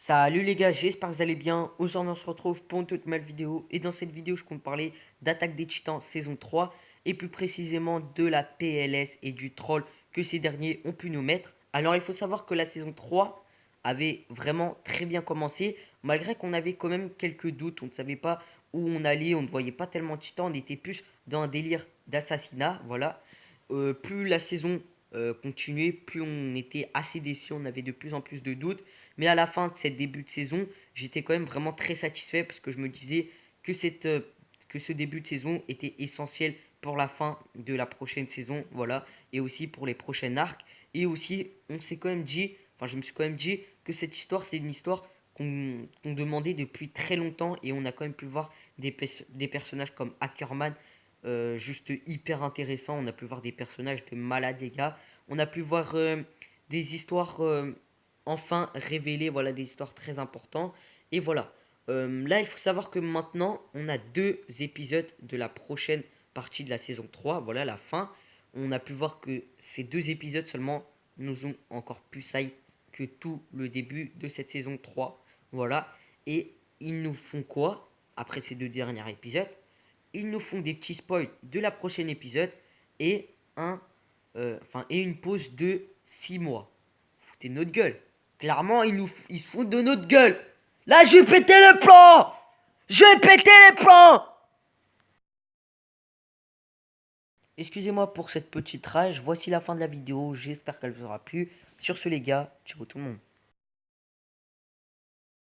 Salut les gars, j'espère que vous allez bien. Aujourd'hui on se retrouve pour une toute nouvelle vidéo. Et dans cette vidéo je compte parler d'Attaque des Titans saison 3. Et plus précisément de la PLS et du troll que ces derniers ont pu nous mettre. Alors il faut savoir que la saison 3 avait vraiment très bien commencé. Malgré qu'on avait quand même quelques doutes. On ne savait pas où on allait, on ne voyait pas tellement de Titans. On était plus dans un délire d'assassinat. Voilà. Plus la saison continuait, plus on était assez déçus. On avait de plus en plus de doutes. Mais à la fin de cette début de saison, j'étais quand même vraiment très satisfait parce que je me disais que, que ce début de saison était essentiel pour la fin de la prochaine saison, voilà, et aussi pour les prochains arcs. Et aussi, on s'est quand même dit, enfin, je me suis quand même dit que cette histoire, c'est une histoire qu'on demandait depuis très longtemps et on a quand même pu voir des personnages comme Ackerman, juste hyper intéressant. On a pu voir des personnages de malades, les gars. On a pu voir des histoires enfin révéler voilà, des histoires très importantes. Et voilà. Là, il faut savoir que maintenant, on a deux épisodes de la prochaine partie de la saison 3. Voilà, la fin. On a pu voir que ces deux épisodes seulement nous ont encore plus hype que tout le début de cette saison 3. Voilà. Et ils nous font quoi après ces deux derniers épisodes? Ils nous font des petits spoils de la prochaine épisode et et une pause de 6 mois. Foutez de notre gueule. Clairement, ils se foutent de notre gueule. Là, je vais péter les plombs. Je vais péter les plombs. Excusez-moi pour cette petite rage. Voici la fin de la vidéo. J'espère qu'elle vous aura plu. Sur ce, les gars, ciao tout le monde.